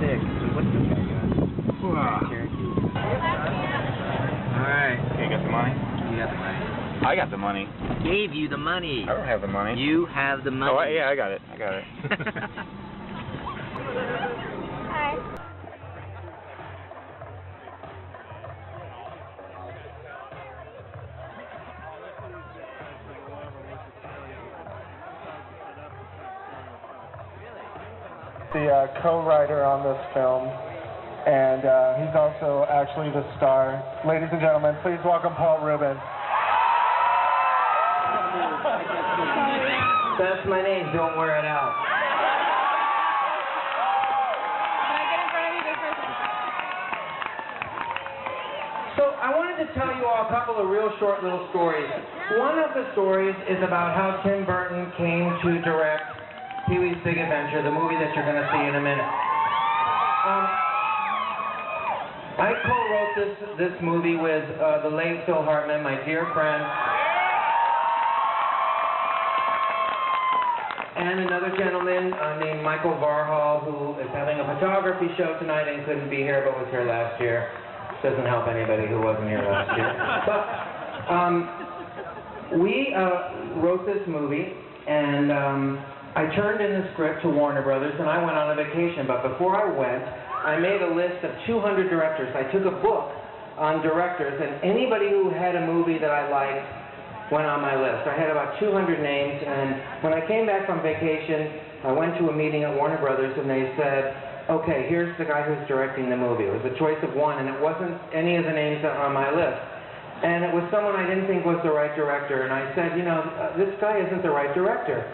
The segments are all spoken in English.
sick. What's this guy got? Cherokee. Alright. Okay, you got the money? You got the money. I got the money. Gave you the money. I don't have the money. You have the money. Oh, yeah, I got it. I got it. Hi. The co-writer on this film, and he's also actually the star. Ladies and gentlemen, please welcome Paul Reubens. That's my name. Don't wear it out. Can I get in front of you this person? So I wanted to tell you all a couple of real short little stories. One of the stories is about how Tim Burton came to direct Pee-wee's Big Adventure, the movie that you're going to see in a minute. I co-wrote this movie with the late Phil Hartman, my dear friend, and another gentleman named Michael Varhall, who is having a photography show tonight and couldn't be here but was here last year. Doesn't help anybody who wasn't here last year. But we wrote this movie, and I turned in the script to Warner Brothers, and I went on a vacation. But before I went, I made a list of 200 directors. I took a book on directors, and anybody who had a movie that I liked went on my list. I had about 200 names, and when I came back from vacation, I went to a meeting at Warner Brothers, and they said, okay, here's the guy who's directing the movie. It was a choice of one, and it wasn't any of the names that were on my list. And it was someone I didn't think was the right director, and I said, you know, this guy isn't the right director.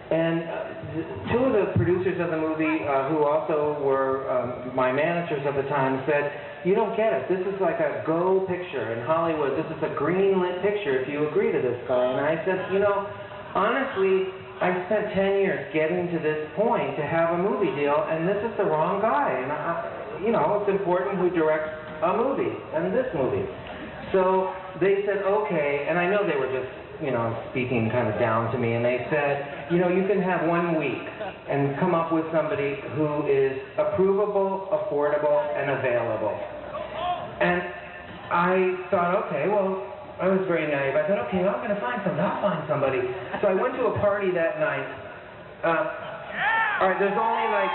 And two of the producers of the movie, who also were my managers at the time, said, you don't get it. This is like a go picture in Hollywood. This is a green-lit picture if you agree to this guy. And I said, you know, honestly, I spent 10 years getting to this point to have a movie deal, and this is the wrong guy. And, you know, it's important who directs a movie, and this movie. So they said, okay, and I know they were just, you know, speaking kind of down to me, and they said, you know, you can have 1 week and come up with somebody who is approvable, affordable, and available. And I thought, okay, well, I was very naive. I thought, okay, well, I'm going to find somebody. I'll find somebody. So I went to a party that night. All right, there's only like,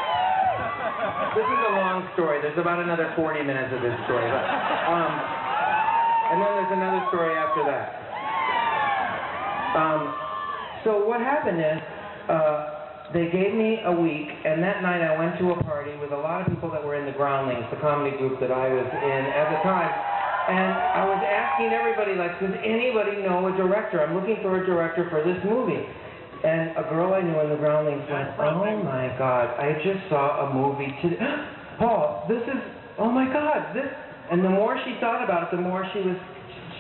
this is a long story. There's about another 40 minutes of this story. But, and then there's another story after that. So what happened is, they gave me a week, and that night I went to a party with a lot of people that were in the Groundlings, the comedy group that I was in at the time. And I was asking everybody, like, does anybody know a director? I'm looking for a director for this movie. And a girl I knew in the Groundlings went, oh my God, I just saw a movie today. Paul, this is, oh my God, this. And the more she thought about it, the more she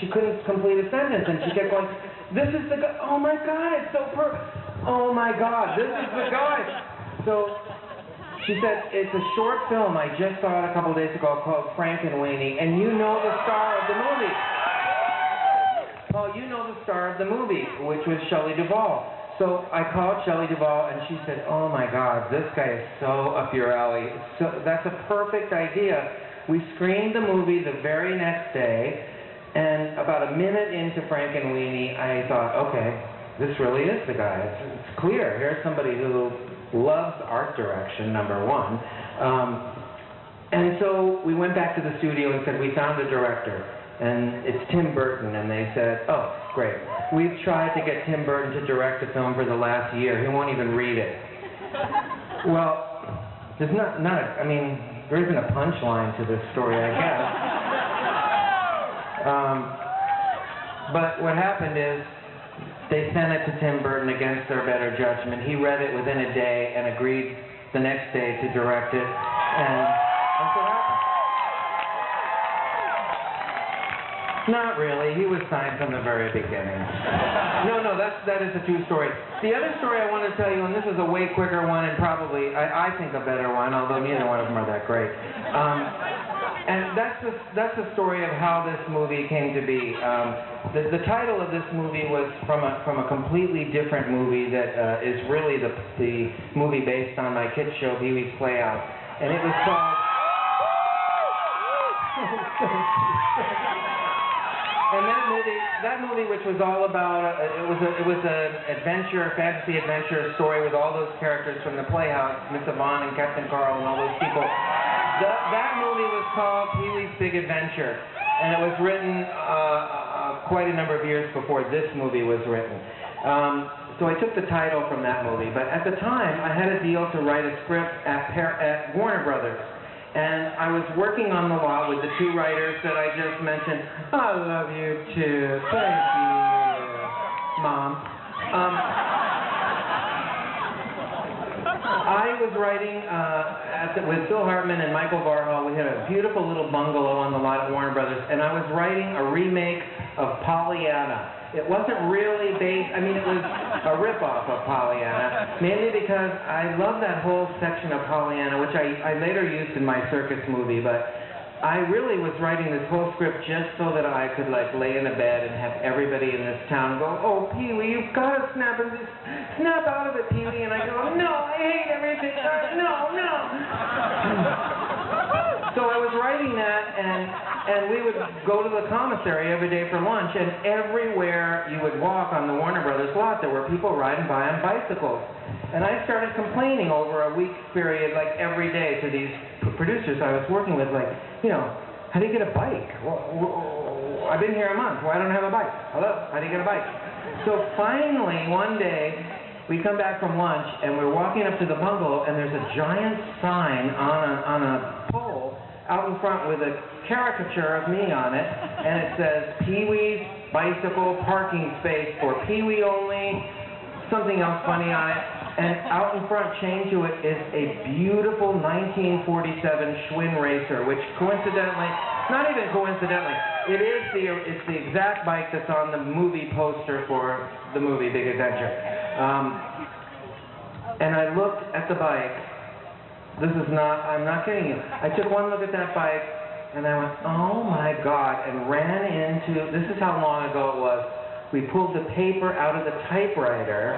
couldn't complete a sentence. And she kept going, this is the guy, oh my God, it's so oh my God, this is the guy. So she said, it's a short film. I just saw it a couple days ago called Frankenweenie, and you know the star of the movie. Paul, you know the star of the movie, which was Shelley Duvall. So I called Shelley Duvall, and she said, oh my God, this guy is so up your alley. So that's a perfect idea. We screened the movie the very next day, and about a minute into Frankenweenie, I thought, okay, this really is the guy. It's clear. Here's somebody who loves art direction, number one. And so we went back to the studio and said, we found a director, and it's Tim Burton. And they said, oh, great. We've tried to get Tim Burton to direct a film for the last year. He won't even read it. Well, there's I mean, there isn't a punchline to this story, I guess. But what happened is, they sent it to Tim Burton against their better judgment. He read it within a day and agreed the next day to direct it. And that's what happened. Not really. He was signed from the very beginning. No, that is a true story. The other story I want to tell you, and this is a way quicker one and probably, I think, a better one, although neither one of them are that great. And that's the story of how this movie came to be. The title of this movie was from a completely different movie that is really the movie based on my kids' show, Pee-wee's Playhouse. and it was called. And that movie, which was all about, it was an adventure, fantasy adventure story with all those characters from the Playhouse, Miss Yvonne and Captain Carl and all those people. That movie was called Pee-wee's Big Adventure, and it was written quite a number of years before this movie was written. So I took the title from that movie, but at the time I had a deal to write a script at Warner Brothers. And I was working on the lot with the two writers that I just mentioned. I love you too. Thank you, Mom. I was writing with Phil Hartman and Michael Varhol. We had a beautiful little bungalow on the lot at Warner Brothers, and I was writing a remake of Pollyanna. It wasn't really based, it was a ripoff of Pollyanna, mainly because I love that whole section of Pollyanna, which I later used in my circus movie, but I really was writing this whole script just so that I could lay in a bed and have everybody in this town go, "Oh, Pee-wee, you've got to snap out of it, Pee-wee," and I go, "No, I hate everything, no." So I was writing that, and we would go to the commissary every day for lunch, and everywhere you would walk on the Warner Brothers lot, there were people riding by on bicycles. And I started complaining over a week period, every day, to these producers I was working with, how do you get a bike? Well, I've been here a month. Why don't I have a bike? Hello? How do you get a bike? So finally, one day, we come back from lunch, and we're walking up to the bungalow, and there's a giant sign on a pole out in front with a caricature of me on it, and it says, "Pee-wee's bicycle parking space for Pee-wee only," something else funny on it, and out in front, chained to it, is a beautiful 1947 Schwinn Racer, which coincidentally, not even coincidentally, it's the exact bike that's on the movie poster for the movie Big Adventure. And I looked at the bike. I'm not kidding you. I took one look at that bike, and I went, "Oh my God," and ran into, this is how long ago it was, we pulled the paper out of the typewriter,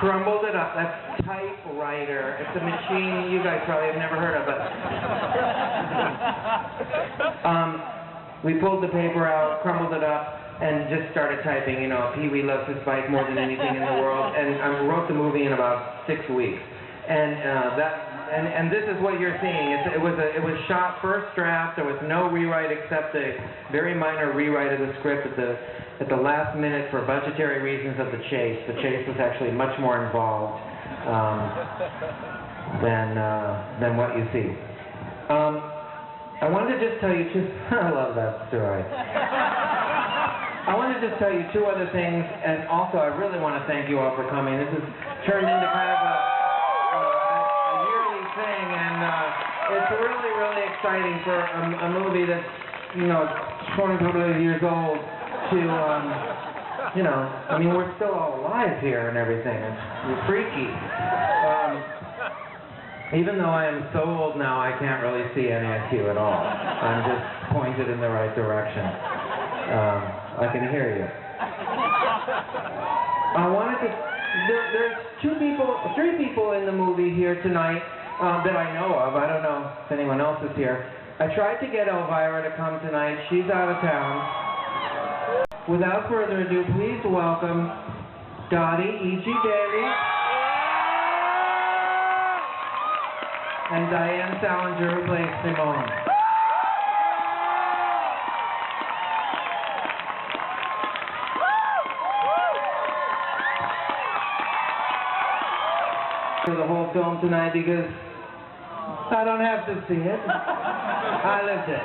crumbled it up. That's typewriter. It's a machine you guys probably have never heard of, but we pulled the paper out, crumbled it up, and just started typing, Pee-wee loves his bike more than anything in the world, and I wrote the movie in about 6 weeks. And this is what you're seeing. It was shot first draft. There was no rewrite except a very minor rewrite of the script at the last minute for budgetary reasons of the chase. The chase was actually much more involved than what you see. I wanted to just tell you I love that story. I want to just tell you two other things, and also I really want to thank you all for coming. This has turned into kind of a yearly thing, and it's really, really exciting for a movie that's, 20 years old to, we're still all alive here and everything. It's freaky. Even though I am so old now, I can't really see any of you at all. I'm just pointed in the right direction. I can hear you. There's three people in the movie here tonight that I know of. I don't know if anyone else is here. I tried to get Elvira to come tonight. She's out of town. Without further ado, please welcome Dottie E.G. Daly and Diane Salinger, who plays Simone. The whole film tonight because I don't have to see it. I lived it.